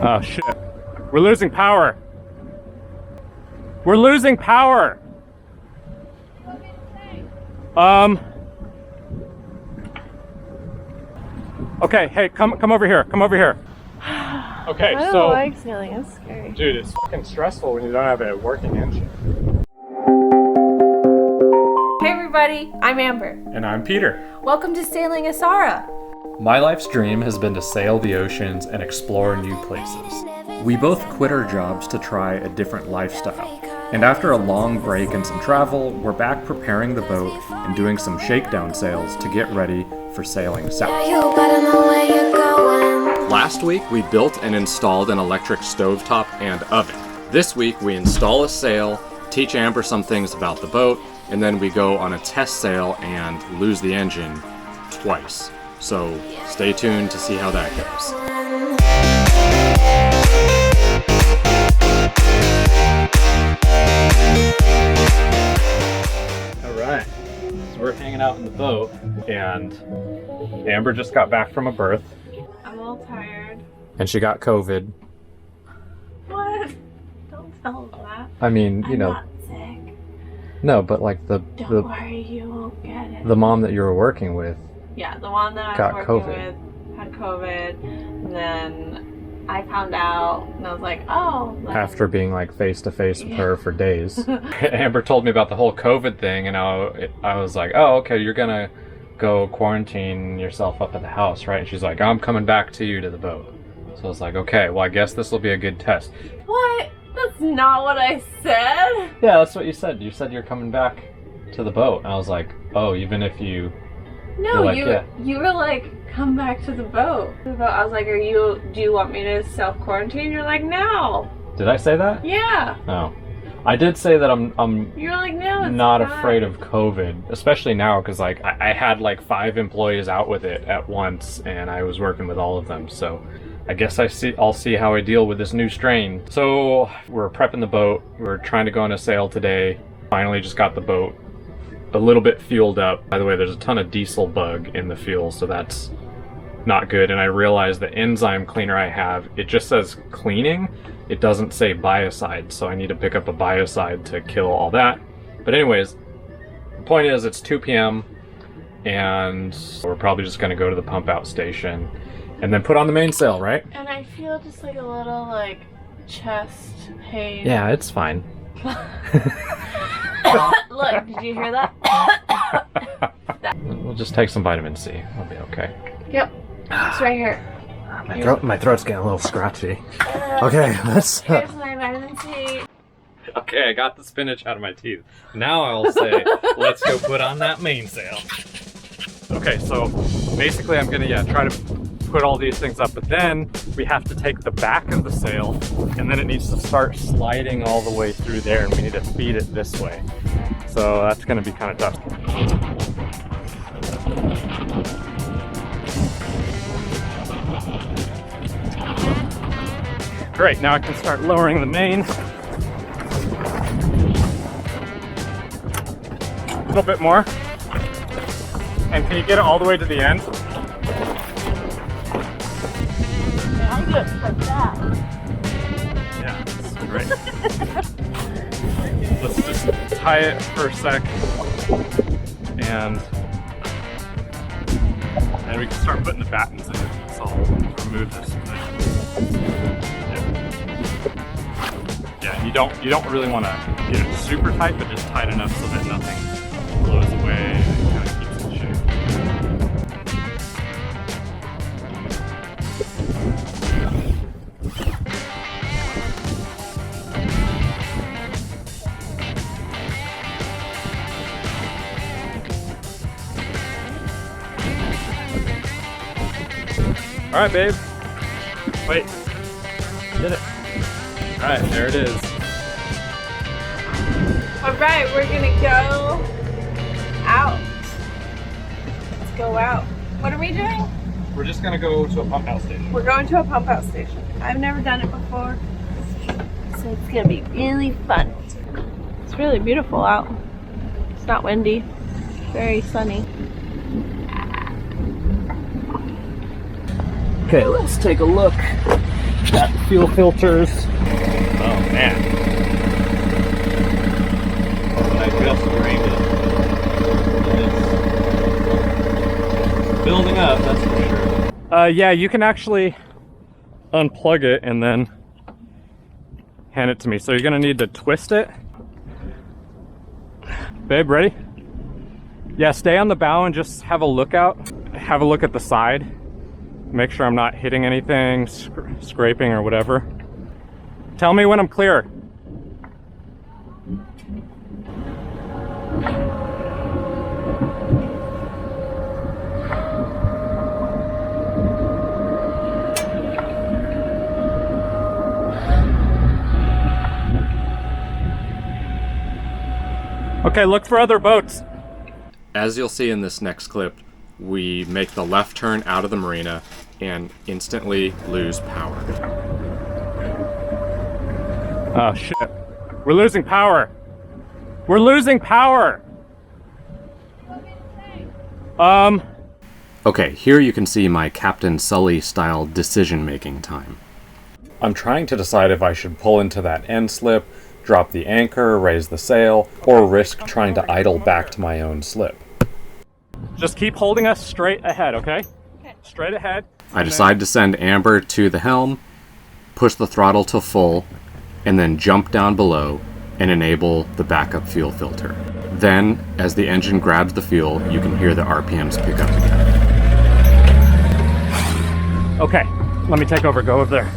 Oh shit. We're losing power. We're losing power. Okay, hey, come over here. Come over here. Okay, I don't like sailing, it's scary. Dude, it's fucking stressful when you don't have a working engine. Hey everybody, I'm Amber. And I'm Peter. Welcome to Sailing Asara. My life's dream has been to sail the oceans and explore new places. We both quit our jobs to try a different lifestyle. And after a long break and some travel, we're back preparing the boat and doing some shakedown sails to get ready for sailing south. Last week, we built and installed an electric stovetop and oven. This week, we install a sail, teach Amber some things about the boat, and then we go on a test sail and lose the engine twice. So stay tuned to see how that goes. Alright, so we're hanging out in the boat and Amber just got back from a birth. I'm a little tired. And she got COVID. What? Don't tell them that. I mean, you know. Not sick. No, but like Don't worry, you won't get it. the mom that you were working with. Yeah, the one that I was working with had COVID, and then I found out, and I was like, oh. Like, After being like face to face with her for days. Amber told me about the whole COVID thing and I was like, oh, okay, you're gonna go quarantine yourself up at the house, right? And she's like, I'm coming back to you to the boat. So I was like, okay, well I guess this will be a good test. What? That's not what I said. Yeah, that's what you said. You said you're coming back to the boat. And I was like, oh, even if you... No, like, you were like, come back to the boat. I was like, do you want me to self-quarantine? You're like, no. Did I say that? Yeah. No. I did say that I'm You're like, no, it's not fine. afraid of COVID, especially now because like I had like 5 employees out with it at once and I was working with all of them. So I guess I'll see how I deal with this new strain. So we're prepping the boat. We're trying to go on a sail today. Finally just got the boat a little bit fueled up. By the way, there's a ton of diesel bug in the fuel, so that's not good. And I realized the enzyme cleaner I have, it just says cleaning. It doesn't say biocide, so I need to pick up a biocide to kill all that. But anyways, the point is it's 2 p.m. and we're probably just gonna go to the pump out station and then put on the mainsail, right? And I feel just like a little like chest pain. Yeah, it's fine. Look, did you hear that? We'll just take some vitamin C. I'll be okay. Yep. It's right here. My throat's getting a little scratchy. Okay, let's... Here's my vitamin C. Okay, I got the spinach out of my teeth. Now I'll say, let's go put on that mainsail. Okay, so basically I'm gonna try to put all these things up, but then we have to take the back of the sail and then it needs to start sliding all the way through there and we need to feed it this way. So that's gonna be kind of tough. Great, now I can start lowering the main. A little bit more. And can you get it all the way to the end? I'm good for that. Yeah, that's great. Let's just tie it for a sec. And we can start putting the battens in it. So I'll remove this thing. Yeah, you don't really want to get it super tight, but just tight enough so that nothing blows away and it kind of keeps in shape. All right, babe. Wait. Did it. All right, there it is. All right, we're gonna go out. Let's go out. What are we doing? We're just gonna go to a pump out station. We're going to a pump out station. I've never done it before, so it's gonna be really fun. It's really beautiful out. It's not windy, very sunny. Okay, let's take a look Got the fuel filters. Oh man. I just drained it. It's building up, that's for sure. Yeah, you can actually unplug it and then hand it to me. So you're gonna need to twist it. Babe, ready? Yeah, stay on the bow and just have a look out. Have a look at the side. Make sure I'm not hitting anything, scraping or whatever. Tell me when I'm clear. Okay, look for other boats. As you'll see in this next clip, we make the left turn out of the marina and instantly lose power. Oh shit. We're losing power. We're losing power. Okay, here you can see my Captain Sully style decision-making time. I'm trying to decide if I should pull into that end slip, drop the anchor, raise the sail, or risk trying to idle back to my own slip. Just keep holding us straight ahead, okay? Okay. Straight ahead. I decide to send Amber to the helm, push the throttle to full, and then jump down below and enable the backup fuel filter. Then, as the engine grabs the fuel, you can hear the RPMs pick up again. Okay, let me take over. Go over there.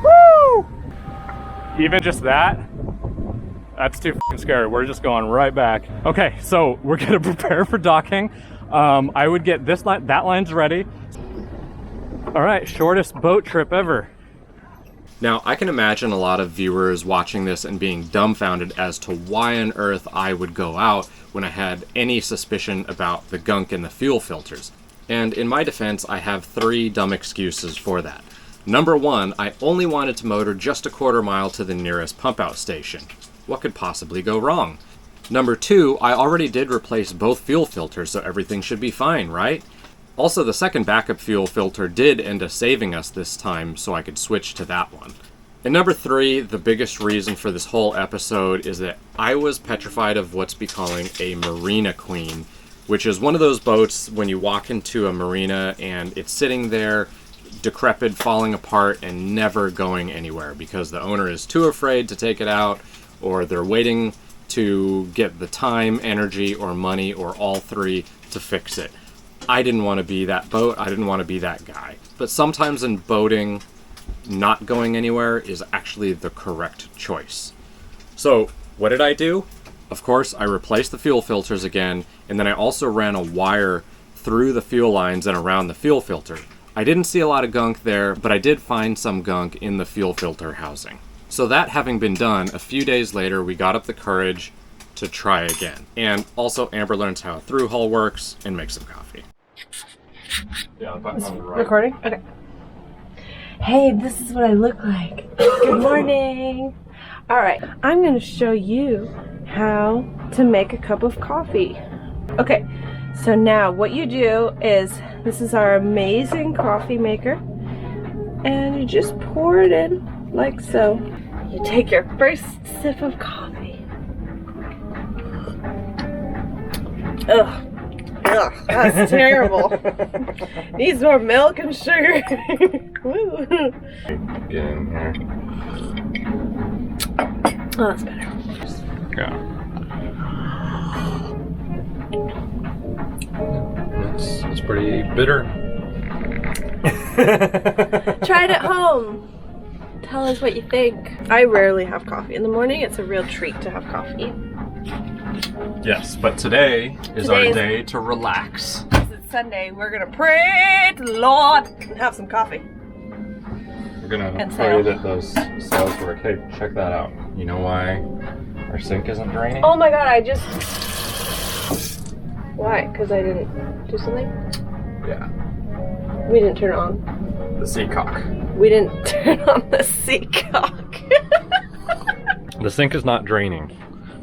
Woo! Even just that? That's too f***ing scary. We're just going right back. Okay, so we're gonna prepare for docking. I would get this line, that line's ready. All right, shortest boat trip ever. Now, I can imagine a lot of viewers watching this and being dumbfounded as to why on earth I would go out when I had any suspicion about the gunk in the fuel filters. And in my defense, I have 3 dumb excuses for that. Number 1, I only wanted to motor just a quarter mile to the nearest pump out station. What could possibly go wrong? Number 2, I already did replace both fuel filters, so everything should be fine, right? Also, the second backup fuel filter did end up saving us this time, so I could switch to that one. And number 3, the biggest reason for this whole episode is that I was petrified of what's becoming a marina queen, which is one of those boats when you walk into a marina and it's sitting there, decrepit, falling apart, and never going anywhere because the owner is too afraid to take it out, or they're waiting to get the time, energy, or money, or all 3 to fix it. I didn't want to be that boat. I didn't want to be that guy. But sometimes in boating, not going anywhere is actually the correct choice. So what did I do? Of course, I replaced the fuel filters again, and then I also ran a wire through the fuel lines and around the fuel filter. I didn't see a lot of gunk there, but I did find some gunk in the fuel filter housing. So that having been done, a few days later, we got up the courage to try again. And also, Amber learns how a through hull works and makes some coffee. Yeah, the button on the right. Recording? Okay. Hey, this is what I look like. Good morning. All right, I'm going to show you how to make a cup of coffee. Okay, so now what you do is, this is our amazing coffee maker, and you just pour it in like so. You take your first sip of coffee. Ugh. Ugh, that's terrible. Needs more milk and sugar. Woo. Get in here. Oh, that's better. Yeah. It's pretty bitter. Try it at home. Tell us what you think. I rarely have coffee in the morning. It's a real treat to have coffee. Yes, but today is our day to relax. Because it's Sunday, we're gonna pray to the Lord and have some coffee. We're gonna And pray sail. that those sails work. Hey, check that out. You know why our sink isn't draining? Oh my god, I just... Why? Because I didn't do something? Yeah, We didn't turn it on. the sea cock. We didn't turn on the sea cock. The sink is not draining,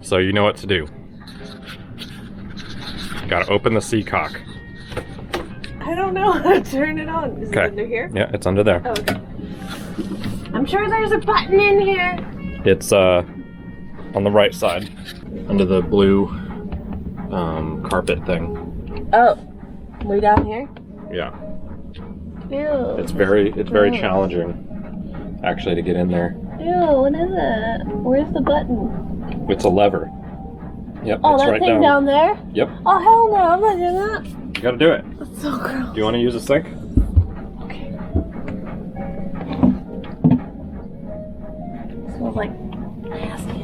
so you know what to do. Gotta open the sea cock. I don't know how to turn it on. Is it under here? Yeah, it's under there. Oh, okay. I'm sure there's a button in here. It's on the right side, under the blue carpet thing. Oh, way down here? Yeah. Ew. It's very challenging, actually, to get in there. Ew, what is it? Where's the button? It's a lever. Yep, Oh, it's that right thing down there? Yep. Oh, hell no, I'm not doing that. You gotta do it. That's so gross. Do you want to use a sink? Okay. Smells like nasty.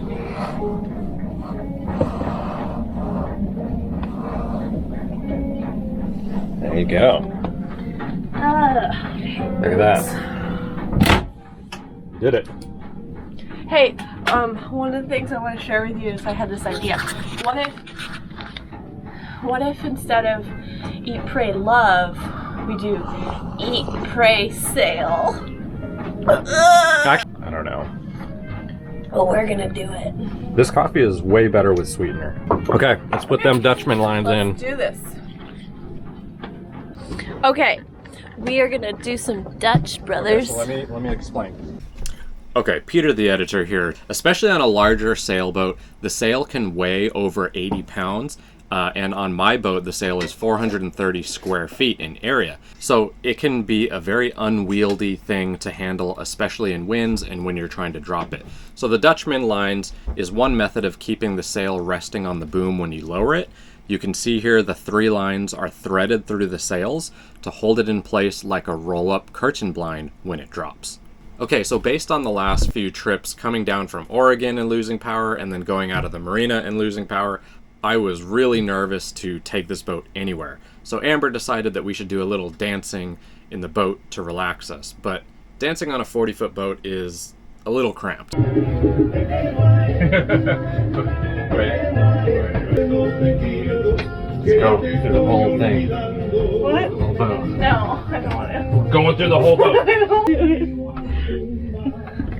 There you go. Look at that. You did it. Hey, one of the things I want to share with you is I had this idea. What if instead of eat, pray, love, we do eat, pray, sail? Actually, I don't know. Well, we're gonna do it. This coffee is way better with sweetener. Okay, let's put them Dutchman lines in. Let's do this. Okay, we are gonna do some Dutch brothers. So let me explain. Okay, Peter the editor here. Especially on a larger sailboat, the sail can weigh over 80 pounds. And on my boat, the sail is 430 square feet in area. So it can be a very unwieldy thing to handle, especially in winds and when you're trying to drop it. So the Dutchman lines is one method of keeping the sail resting on the boom when you lower it. You can see here the 3 lines are threaded through the sails to hold it in place like a roll-up curtain blind when it drops. Okay, so based on the last few trips coming down from Oregon and losing power and then going out of the marina and losing power, I was really nervous to take this boat anywhere. So Amber decided that we should do a little dancing in the boat to relax us. But dancing on a 40-foot boat is a little cramped. Wait. Let's go through the whole thing. What? The whole boat. No, I don't want to. Going through the whole boat.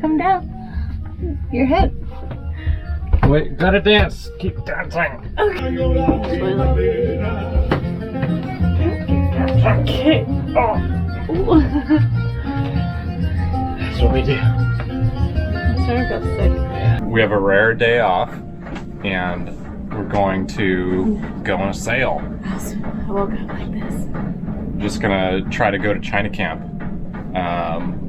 Come down. Your hip. Wait, gotta dance. Keep dancing. Okay. Oh. That's what we do. I'm starting to feel sick. We have a rare day off, and we're going to go on a sail. I woke up like this. Just gonna try to go to China Camp.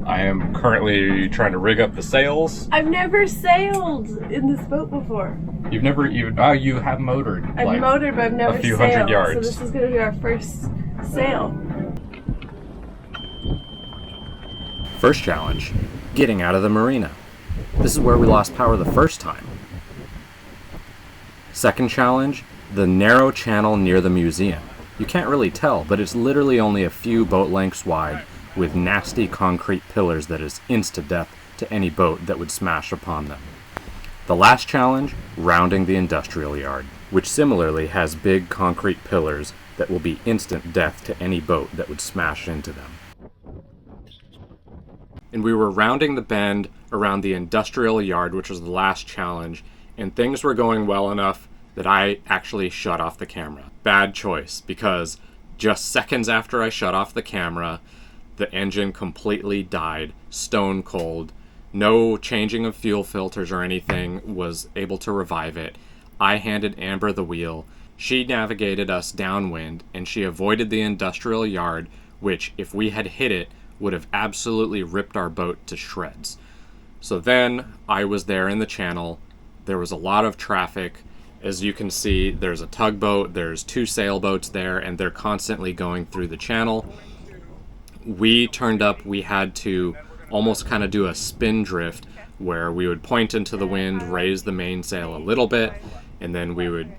I am currently trying to rig up the sails. I've never sailed in this boat before. You've never even, you have motored. I've motored, but I've never a few sailed. hundred yards. So this is gonna be our first sail. First challenge, getting out of the marina. This is where we lost power the first time. Second challenge, the narrow channel near the museum. You can't really tell, but it's literally only a few boat lengths wide with nasty concrete pillars that is insta-death to any boat that would smash upon them. The last challenge, rounding the industrial yard, which similarly has big concrete pillars that will be instant death to any boat that would smash into them. And we were rounding the bend around the industrial yard, which was the last challenge, and things were going well enough that I actually shut off the camera. Bad choice, because just seconds after I shut off the camera, the engine completely died, stone cold. No changing of fuel filters or anything was able to revive it. I handed Amber the wheel. She navigated us downwind, and she avoided the industrial yard, which, if we had hit it, would have absolutely ripped our boat to shreds. So then I was there in the channel. There was a lot of traffic. As you can see, there's a tugboat, there's 2 sailboats there, and they're constantly going through the channel. We turned up, we had to almost kind of do a spin drift where we would point into the wind, raise the mainsail a little bit, and then we would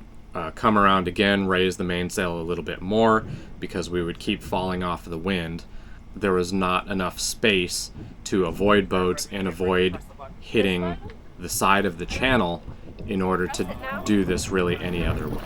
come around again, raise the mainsail a little bit more because we would keep falling off the wind. There was not enough space to avoid boats and avoid hitting the side of the channel in order to do this really any other way.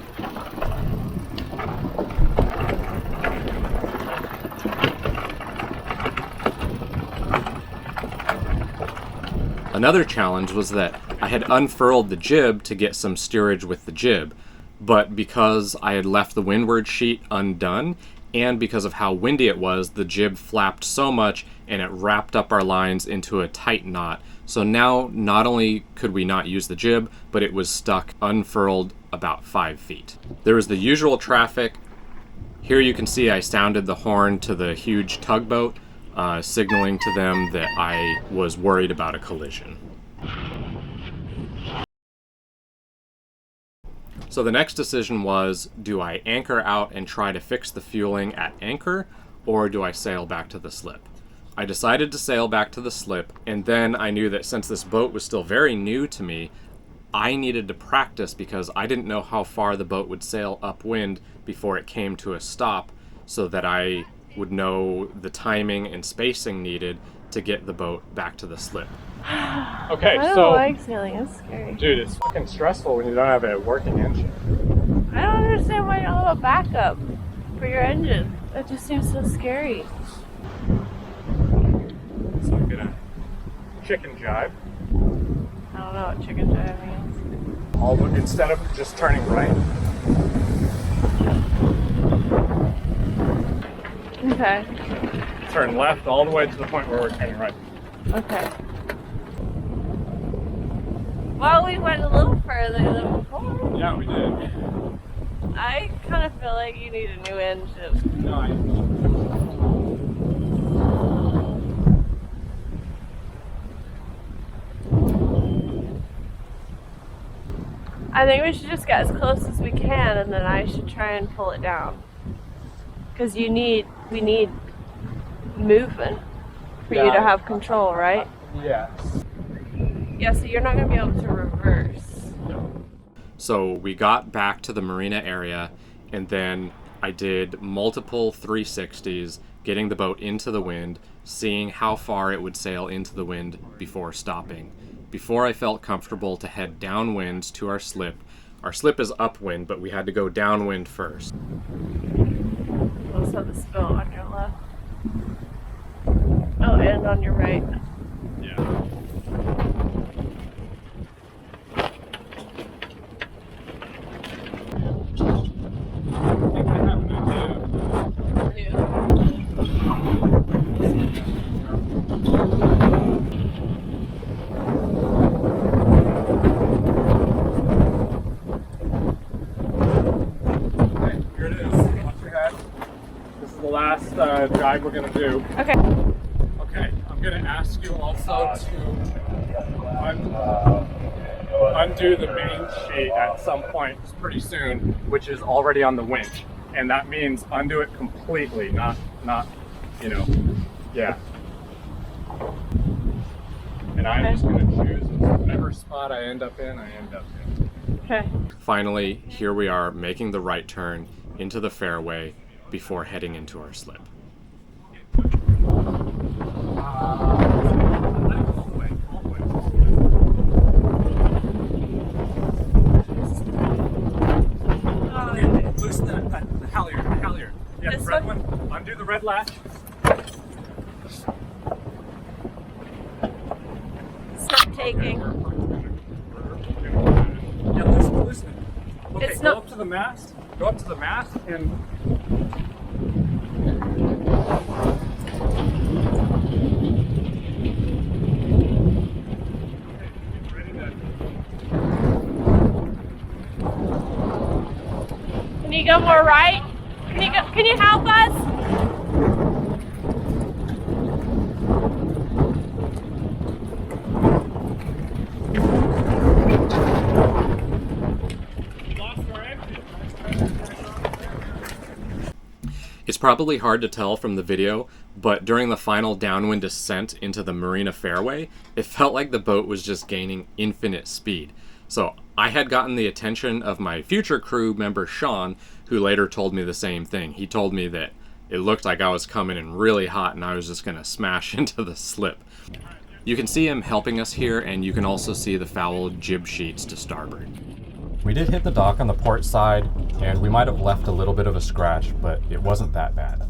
Another challenge was that I had unfurled the jib to get some steerage with the jib, but because I had left the windward sheet undone, and because of how windy it was, the jib flapped so much and it wrapped up our lines into a tight knot. So now not only could we not use the jib, but it was stuck unfurled about 5 feet. There was the usual traffic. Here you can see I sounded the horn to the huge tugboat, signaling to them that I was worried about a collision. So the next decision was, do I anchor out and try to fix the fueling at anchor, or do I sail back to the slip? I decided to sail back to the slip, and then I knew that since this boat was still very new to me, I needed to practice because I didn't know how far the boat would sail upwind before it came to a stop, so that I would know the timing and spacing needed to get the boat back to the slip. Okay, I don't like sailing, it's scary. dude, it's fucking stressful when you don't have a working engine. I don't understand why you don't have a backup for your engine. That just seems so scary. So I'm gonna chicken jibe. I don't know what chicken jive means. I'll look, instead of just turning right. Okay. Turn left all the way to the point where we're turning right. Okay. Well, we went a little further than before. Yeah, we did. I kind of feel like you need a new engine. No, I think we should just get as close as we can, and then I should try and pull it down. Because we need movement for you to have control, right? yes. Yeah, so you're not going to be able to reverse. So we got back to the marina area, and then I did multiple 360s, getting the boat into the wind, seeing how far it would sail into the wind before stopping. Before I felt comfortable to head downwind to our slip is upwind, but we had to go downwind first. We'll just have the spill on your left. Oh, and on your right. Yeah. Here it is. Watch your head. This is the last jibe we're gonna do. Okay. Okay, I'm gonna ask you also to undo the main sheet at some point pretty soon, which is already on the winch, and that means undo it completely, not yeah. And I'm just gonna choose whatever spot I end up in, Okay. Finally, here we are making the right turn into the fairway before heading into our slip. Loosen the halyard. Yeah, This red one? one. Undo the red latch. It's not taking. Yeah, loosen it. Okay, It's go not- up to the mast. Go up to the mast and. Can you go more right? Can you help us? It's probably hard to tell from the video, but during the final downwind descent into the marina fairway, it felt like the boat was just gaining infinite speed. So I had gotten the attention of my future crew member Sean, who later told me the same thing. He told me that it looked like I was coming in really hot and I was just gonna smash into the slip. You can see him helping us here, and you can also see the foul jib sheets to starboard. We did hit the dock on the port side, and we might have left a little bit of a scratch, but it wasn't that bad.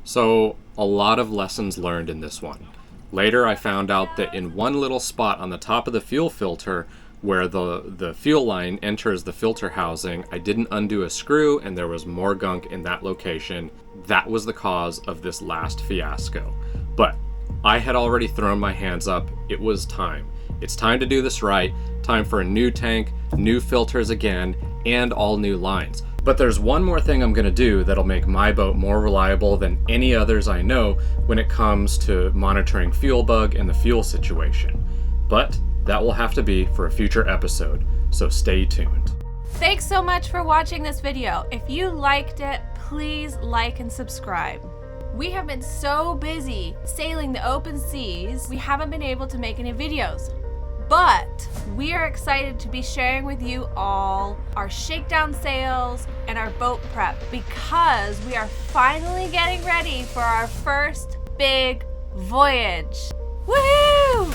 So, a lot of lessons learned in this one. Later I found out that in one little spot on the top of the fuel filter where the fuel line enters the filter housing, I didn't undo a screw and there was more gunk in that location. That was the cause of this last fiasco. But I had already thrown my hands up. It was time. It's time to do this right. Time for a new tank, new filters again, and all new lines. But there's one more thing I'm gonna do that'll make my boat more reliable than any others I know when it comes to monitoring fuel bug and the fuel situation. But that will have to be for a future episode, so stay tuned. Thanks so much for watching this video. If you liked it, please like and subscribe. We have been so busy sailing the open seas, we haven't been able to make any videos. But we are excited to be sharing with you all our shakedown sails and our boat prep because we are finally getting ready for our first big voyage. Woohoo!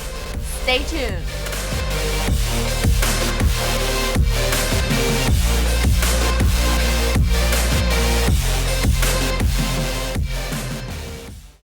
Stay tuned.